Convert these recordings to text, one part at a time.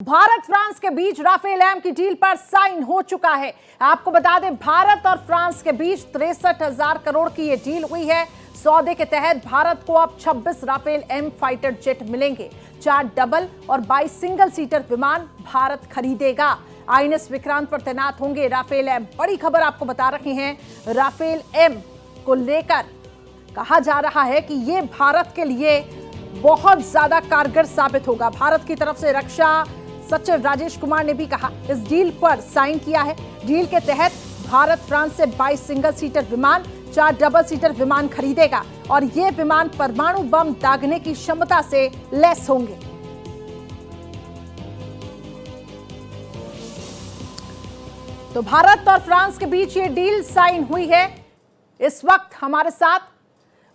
Bharat France के बीच Rafale M की deal पर साइन हो चुका है। आपको बता दें, भारत और फ्रांस के बीच 63,000 करोड़ की यह डील हुई है। सौदे के तहत भारत को अब 26 राफेल एम फाइटर जेट मिलेंगे। 4 डबल और 22 सिंगल सीटर विमान भारत खरीदेगा। आईएनएस विक्रांत पर तैनात होंगे राफेल एम। बड़ी खबर आपको बता रहे हैं, राफेल एम को लेकर कहा जा रहा है कि यह भारत के लिए बहुत ज्यादा कारगर साबित होगा। भारत की तरफ से रक्षा सचिव राजेश कुमार ने भी कहा, इस डील पर साइन किया है। डील के तहत भारत फ्रांस से 22 सिंगल सीटर विमान, 4 डबल सीटर विमान खरीदेगा और ये विमान परमाणु बम दागने की क्षमता से लैस होंगे। तो भारत और फ्रांस के बीच ये डील साइन हुई है। इस वक्त हमारे साथ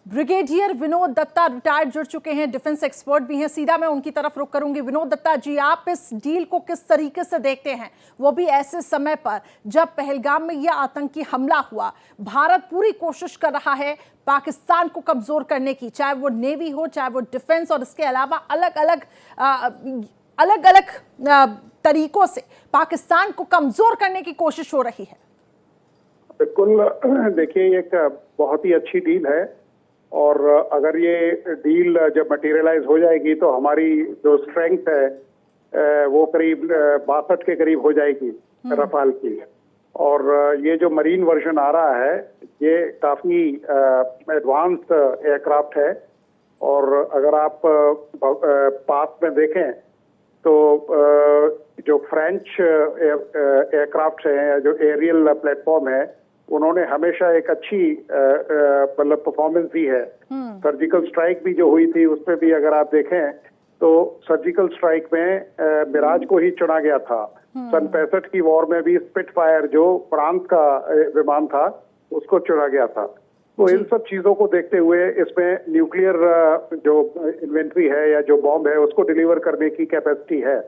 ब्रिगेडियर विनोद दत्ता रिटायर्ड जुड़ चुके हैं, डिफेंस एक्सपर्ट भी हैं। सीधा मैं उनकी तरफ रुख करूंगी। विनोद दत्ता जी, आप इस डील को किस तरीके से देखते हैं, वो भी ऐसे समय पर जब पहलगाम में यह आतंकी हमला हुआ? भारत पूरी कोशिश कर रहा है पाकिस्तान को कमजोर करने की, चाहे वो नेवी हो, चाहे वो डिफेंस, और इसके अलावा अलग अलग तरीकों से पाकिस्तान को कमजोर करने की कोशिश हो रही है। बिल्कुल, देखिए, एक बहुत ही अच्छी डील है और अगर ये डील जब मटेरियलाइज हो जाएगी तो हमारी जो स्ट्रेंथ है वो करीब 62 के करीब हो जाएगी रफाल की। और ये जो मरीन वर्जन आ रहा है ये काफी एडवांस्ड एयरक्राफ्ट है। और अगर आप पास में देखें तो जो फ्रेंच एयरक्राफ्ट है या जो एरियल प्लेटफॉर्म है, उन्होंने हमेशा एक अच्छी मतलब परफॉर्मेंस दी है। सर्जिकल स्ट्राइक भी जो हुई थी उसमें भी अगर आप देखें तो सर्जिकल स्ट्राइक में मिराज को ही चुना गया था। सन 65 की वॉर में भी स्पिटफायर जो फ्रांस का विमान था उसको चुना गया था। तो इन सब चीजों को देखते हुए इसमें न्यूक्लियर जो इन्वेंट्री है या जो बॉम्ब है उसको डिलीवर करने की कैपेसिटी है।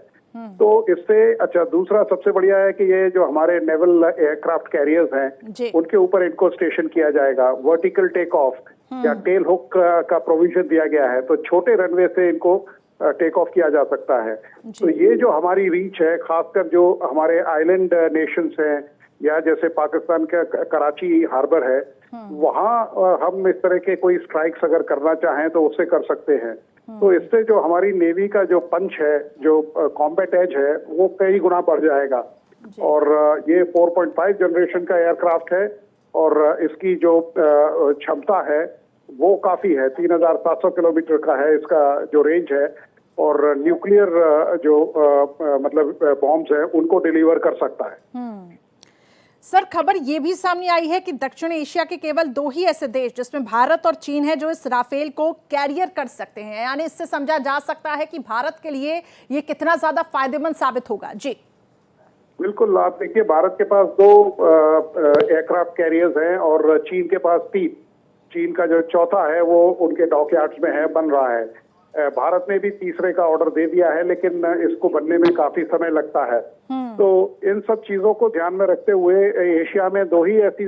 तो इससे अच्छा दूसरा सबसे बढ़िया है कि ये जो हमारे नेवल एयरक्राफ्ट कैरियर्स हैं उनके ऊपर इनको स्टेशन किया जाएगा। वर्टिकल टेक ऑफ या टेल हुक का प्रोविजन दिया गया है, तो छोटे रनवे से इनको टेक ऑफ किया जा सकता है। तो ये जो हमारी रीच है, खासकर जो हमारे आइलैंड नेशंस हैं या जैसे पाकिस्तान का कराची हार्बर है, वहाँ हम इस तरह के कोई स्ट्राइक्स अगर करना चाहें तो उससे कर सकते हैं। तो इससे जो हमारी नेवी का जो पंच है, जो कॉम्बैट एज है, वो कई गुना बढ़ जाएगा। और ये 4.5 जनरेशन का एयरक्राफ्ट है और इसकी जो क्षमता है वो काफी है। 3,700 किलोमीटर का है इसका जो रेंज है। और न्यूक्लियर जो मतलब बॉम्ब्स हैं उनको डिलीवर कर सकता है। सर, खबर ये भी सामने आई है कि दक्षिण एशिया के केवल 2 ही ऐसे देश जिसमें भारत और चीन है जो इस राफेल को कैरियर कर सकते हैं। यानी इससे समझा जा सकता है कि भारत के लिए ये कितना ज्यादा फायदेमंद साबित होगा। जी बिल्कुल, आप देखिए, भारत के पास 2 एयरक्राफ्ट कैरियर्स हैं और चीन के पास 3। चीन का जो चौथा है वो उनके डॉकयार्ड्स में है, बन रहा है। भारत ने भी तीसरे का ऑर्डर दे दिया है, लेकिन इसको बनने में काफी समय लगता है। तो इन सब चीजों को ध्यान में रखते हुए एशिया में 2 ही ऐसी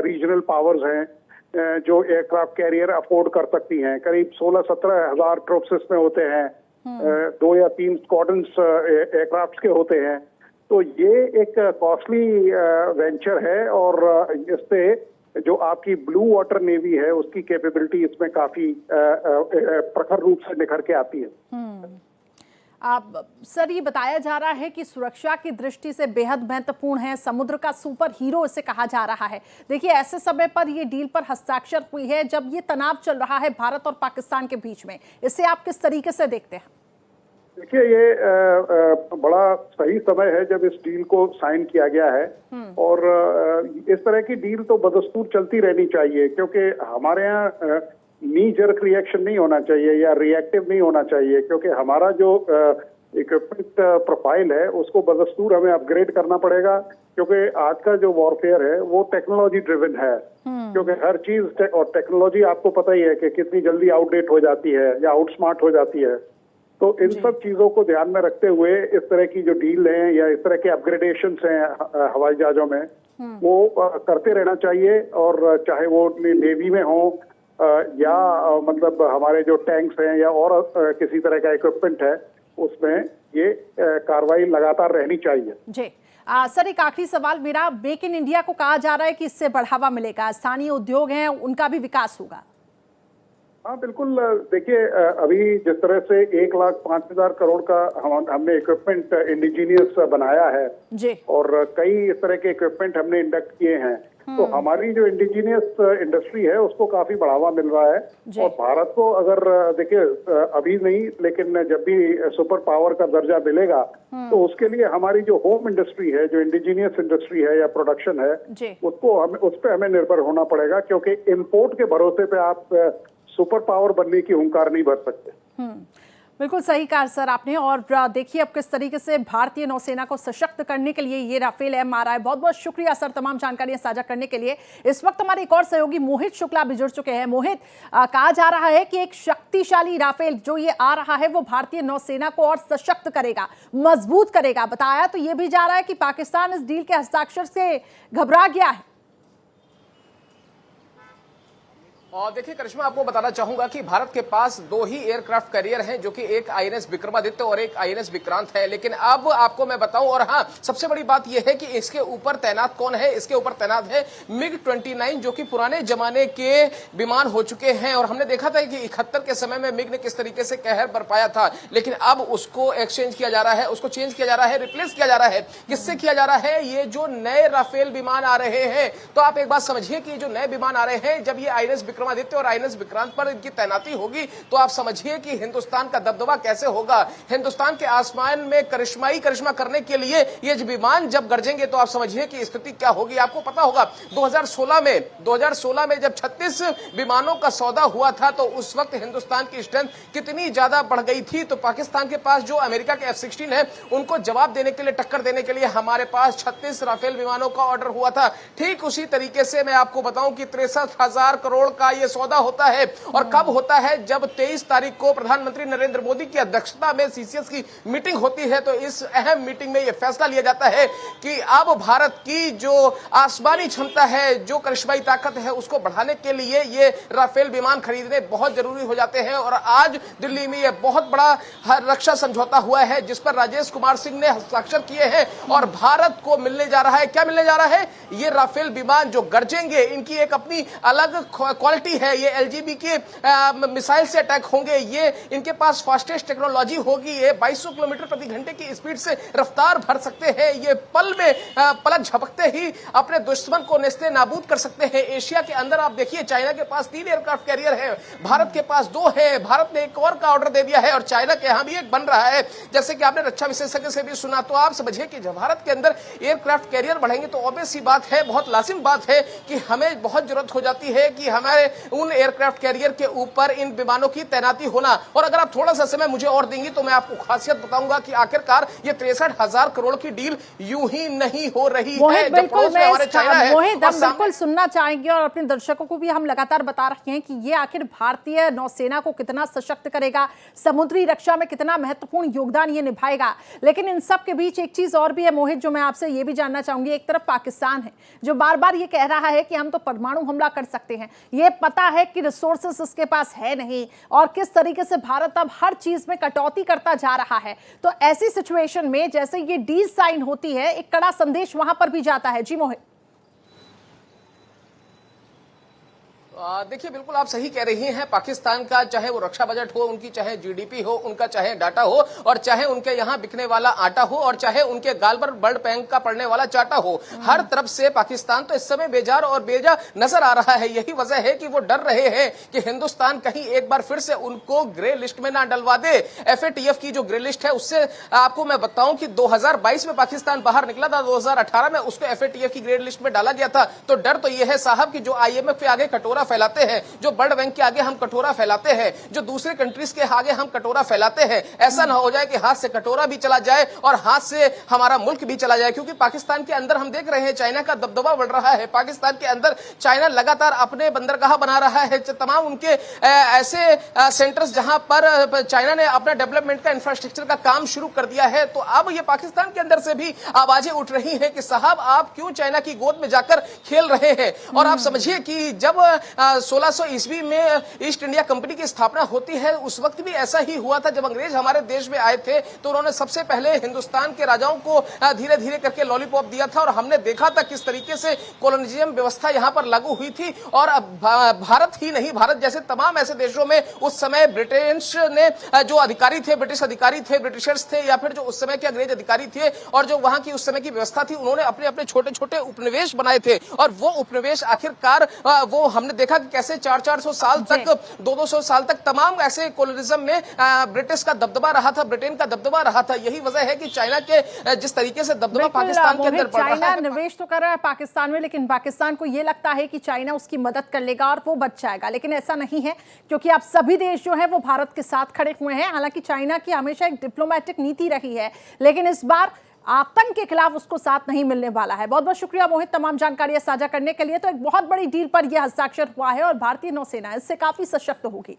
रीजनल पावर्स हैं जो एयरक्राफ्ट कैरियर अफोर्ड कर सकती हैं। करीब 16-17 हजार ट्रूप्स इसमें होते हैं, 2 या 3 स्क्वाड्रन्स एयरक्राफ्ट के होते हैं। तो ये एक कॉस्टली वेंचर है और इससे जो आपकी ब्लू वाटर नेवी है उसकी कैपेबिलिटी इसमें काफी प्रखर रूप से निखर के आती है। सर, ये बताया जा रहा है कि सुरक्षा की दृष्टि से बेहद महत्वपूर्ण है, समुद्र का सुपर हीरो इसे कहा जा रहा है। देखिए, ऐसे समय पर ये डील पर हस्ताक्षर हुई है जब ये तनाव चल रहा है भारत और पाकिस्तान के बीच में। इसे आप किस तरीके से देखते हैं? देखिए, ये बड़ा सही समय है जब इस डील को साइन किया गया है। और इस तरह की डील तो बदस्तूर चलती रहनी चाहिए, क्योंकि हमारे यहाँ नी जर्क रिएक्शन नहीं होना चाहिए या रिएक्टिव नहीं होना चाहिए। क्योंकि हमारा जो इक्विपमेंट प्रोफाइल है उसको बदस्तूर हमें अपग्रेड करना पड़ेगा, क्योंकि आज का जो वॉरफेयर है वो टेक्नोलॉजी ड्रिवन है। क्योंकि हर चीज और टेक्नोलॉजी आपको पता ही है कि कितनी जल्दी आउटडेट हो जाती है या आउटस्मार्ट हो जाती है। तो इन सब चीजों को ध्यान में रखते हुए इस तरह की जो डील है या इस तरह के अपग्रेडेशन हैं हवाई जहाजों में, वो करते रहना चाहिए। और चाहे वो नेवी में हो या मतलब हमारे जो टैंक्स हैं या और किसी तरह का इक्विपमेंट है, उसमें ये कार्रवाई लगातार रहनी चाहिए। जी सर, एक आखिरी सवाल मेरा, मेक इन इंडिया को कहा जा रहा है कि इससे बढ़ावा मिलेगा, स्थानीय उद्योग हैं उनका भी विकास होगा। हाँ बिल्कुल, देखिए अभी जिस तरह से 1,05,000 करोड़ का हमने इक्विपमेंट इंडिजीनियस बनाया है जी, और कई इस तरह के इक्विपमेंट हमने इंडक्ट किए हैं, तो हमारी जो इंडिजीनियस इंडस्ट्री है उसको काफी बढ़ावा मिल रहा है। और भारत को अगर देखिए अभी नहीं, लेकिन जब भी सुपर पावर का दर्जा मिलेगा तो उसके लिए हमारी जो होम इंडस्ट्री है, जो इंडिजीनियस इंडस्ट्री है या प्रोडक्शन है, उस पर हमें निर्भर होना पड़ेगा, क्योंकि इम्पोर्ट के भरोसे पे आप सुपर पावर बनने की हुंकार नहीं भर सकते। बिल्कुल सही कहा सर आपने। और देखिए अब किस तरीके से भारतीय नौसेना को सशक्त करने के लिए ये राफेल एम आ रहा है। बहुत बहुत शुक्रिया सर तमाम जानकारियां साझा करने के लिए। इस वक्त हमारे एक और सहयोगी मोहित शुक्ला भी जुड़ चुके हैं। मोहित, कहा जा रहा है कि एक शक्तिशाली राफेल जो ये आ रहा है वो भारतीय नौसेना को और सशक्त करेगा, मजबूत करेगा। बताया तो ये भी जा रहा है कि पाकिस्तान इस डील के हस्ताक्षर से घबरा गया है। और देखिए करिश्मा, आपको बताना चाहूंगा कि भारत के पास 2 ही एयरक्राफ्ट कैरियर हैं, जो कि एक आईएनएस विक्रमादित्य और एक आईएनएस विक्रांत है। लेकिन अब आपको मैं बताऊं, और हाँ सबसे बड़ी बात यह है कि इसके ऊपर तैनात कौन है, इसके ऊपर तैनात है मिग-29, जो कि पुराने जमाने के विमान हो चुके हैं। और हमने देखा था कि 71 के समय में मिग ने किस तरीके से कहर बरपाया था, लेकिन अब उसको एक्सचेंज किया जा रहा है, उसको चेंज किया जा रहा है, रिप्लेस किया जा रहा है। किससे किया जा रहा है? ये जो नए राफेल विमान आ रहे हैं, तो आप एक बात समझिए कि जो नए विमान आ रहे हैं, जब ये आईएनएस विक्रमादित्य और आईएनएस विक्रांत पर इनकी तैनाती होगी, तो आप समझिए कि हिंदुस्तान का दबदबा कैसे होगा। हिंदुस्तान के आसमान में करिश्मा करने के लिए ये विमान जब गरजेंगे, तो आप समझिए कि स्थिति क्या होगी। आपको पता होगा 2016 में जब 36 विमानों का सौदा हुआ था, तो उस वक्त हिंदुस्तान की स्ट्रेंथ कितनी ज्यादा बढ़ गई थी। तो पाकिस्तान के पास जो अमेरिका के F-16 है, उनको जवाब देने के लिए, टक्कर देने के लिए हमारे पास 36 राफेल विमानों का ऑर्डर हुआ था। ठीक उसी तरीके से मैं आपको बताऊं कि 63,000 करोड़ का यह सौदा होता है। और कब होता है? जब 23 तारीख को प्रधानमंत्री नरेंद्र मोदी की अध्यक्षता में सीसीएस की मीटिंग होती है। तो इस अहम मीटिंग में यह फैसला लिया जाता है कि अब भारत की जो आसमानी क्षमता है, जो करिश्माई ताकत है, उसको बढ़ाने के लिए ये राफेल विमान खरीदने बहुत जरूरी हो जाते हैं। और आज दिल्ली में यह बहुत बड़ा रक्षा समझौता हुआ है, जिस पर राजेश कुमार सिंह ने हस्ताक्षर किए हैं। और भारत को मिलने जा रहा है, क्या मिलने जा रहा है? ये राफेल विमान जो गरजेंगे, इनकी एक अपनी अलग क्वालिटी है। ये एलजीबी के मिसाइल से अटैक होंगे, ये इनके पास फास्टेस्ट टेक्नोलॉजी होगी, ये 2200 किलोमीटर प्रति घंटे की स्पीड से रफ्तार भर सकते हैं, ये पल में पलक झपकते ही अपने दुश्मन को नेस्ते नाबूद कर सकते हैं। एशिया के अंदर आप देखिए, चाइना के पास 3 एयरक्राफ्ट कैरियर है, भारत के पास 2 है। भारत ने एक और का ऑर्डर दे दिया है और चाइना के यहां भी एक बन रहा है। जैसे कि आपने रक्षा विशेषज्ञ से भी सुना, तो आप समझिए कि जब भारत के अंदर एयरक्राफ्ट कैरियर बढ़ेंगे, तो ऑब्वियस सी बात है, बहुत लाजिम बात है कि हमें बहुत जरूरत हो जाती है कि हमारे उन एयरक्राफ्ट कैरियर के ऊपर इन विमानों की तैनाती होना। और अगर आप थोड़ा सा समय मुझे और देंगी, तो मैं आपको खासियत बताऊंगा कि आखिरकार ये 63,000 करोड़ की डील यूं ही नहीं हो रही है। बिल्कुल मोहित, हम बिल्कुल सुनना चाहेंगे और अपने दर्शकों को भी हम लगातार बता रहे हैं कि ये आखिर भारतीय नौसेना को कितना सशक्त करेगा, समुद्री रक्षा में कितना महत्वपूर्ण योगदान ये निभाएगा। लेकिन इन सब के बीच एक चीज और भी है मोहित, जो मैं आपसे ये भी जानना चाहूंगी। एक तरफ पाकिस्तान है जो बार बार ये कह रहा है कि हम तो परमाणु हमला कर सकते हैं, ये पता है कि रिसोर्सेस उसके पास है नहीं, और किस तरीके से भारत अब हर चीज में कटौती करता जा रहा है। तो ऐसी सिचुएशन में जैसे ये डील साइन होती है, एक कड़ा संदेश वहां पर भी जाता है। जी मोहित। देखिए बिल्कुल आप सही कह रही हैं। पाकिस्तान का चाहे वो रक्षा बजट हो, उनकी चाहे जीडीपी हो, उनका चाहे डाटा हो, और चाहे उनके यहाँ बिकने वाला आटा हो, और चाहे उनके गाल पर वर्ल्ड बैंक का पड़ने वाला चाटा हो, हर तरफ से पाकिस्तान तो इस समय बेजार और बेजा नजर आ रहा है। यही वजह है कि वो डर रहे हैं कि हिंदुस्तान कहीं एक बार फिर से उनको ग्रे लिस्ट में ना डलवा दे। एफएटीएफ की जो ग्रे लिस्ट है, उससे आपको मैं बताऊं कि 2022 में पाकिस्तान बाहर निकला था, 2018 में उसको एफएटीएफ की ग्रे लिस्ट में डाला गया था। तो डर तो यह है साहब कि जो आईएमएफ के आगे कटोरा फैलाते हैं, जो वर्ल्ड बैंक के आगे हम कटोरा फैलाते हैं, जो दूसरे कंट्रीज के आगे हम कटोरा फैलाते हैं, ऐसा ना हो जाए कि हाथ से कटोरा भी चला जाए और हाथ से हमारा मुल्क भी चला जाए। क्योंकि पाकिस्तान के अंदर हम देख रहे हैं चाइना का दबदबा बढ़ रहा है। पाकिस्तान के अंदर चाइना लगातार अपने बंदरगाह बना रहा है, तमाम उनके ऐसे सेंटर्स जहां पर चाइना ने अपना डेवलपमेंट का इंफ्रास्ट्रक्चर का काम शुरू कर दिया है। तो अब ये पाकिस्तान के अंदर से भी आवाजें उठ रही हैं कि साहब आप क्यों चाइना की गोद में जाकर खेल रहे हैं। और आप समझिए कि जब 1600 ईस्वी में ईस्ट इंडिया कंपनी की स्थापना होती है, उस वक्त भी ऐसा ही हुआ था। जब अंग्रेज हमारे देश में आए थे तो उन्होंने सबसे पहले हिंदुस्तान के राजाओं को धीरे धीरे करके लॉलीपॉप दिया था और हमने देखा था किस तरीके से कॉलोनियलिज्म व्यवस्था यहां पर लागू हुई थी। और भारत ही नहीं, भारत जैसे तमाम ऐसे देशों में उस समय ब्रिटिश ने जो अधिकारी थे, ब्रिटिश अधिकारी थे, ब्रिटिशर्स थे, या फिर जो उस समय के अंग्रेज अधिकारी थे और जो वहां की उस समय की व्यवस्था थी, उन्होंने अपने अपने छोटे छोटे उपनिवेश बनाए थे। और वो उपनिवेश आखिरकार वो हमने देखा कि कैसे 400-400 साल तक, 200-200 साल तक तमाम ऐसे कॉलोनिज्म में ब्रिटिश का दबदबा रहा था, ब्रिटेन का दबदबा रहा था। यही वजह है कि चाइना के जिस तरीके से दबदबा पाकिस्तान के अंदर बढ़ रहा है। चाइना निवेश तो कर रहा है पाकिस्तान में, लेकिन पाकिस्तान को यह लगता है कि चाइना उसकी मदद कर लेगा और वो बच जाएगा, लेकिन ऐसा नहीं है, क्योंकि अब सभी देश जो है वो भारत के साथ खड़े हुए हैं। हालांकि चाइना की हमेशा एक डिप्लोमेटिक नीति रही है, लेकिन इस बार आतंक के खिलाफ उसको साथ नहीं मिलने वाला है। बहुत बहुत शुक्रिया मोहित तमाम जानकारियां साझा करने के लिए। तो एक बहुत बड़ी डील पर यह हस्ताक्षर हुआ है और भारतीय नौसेना इससे काफी सशक्त होगी।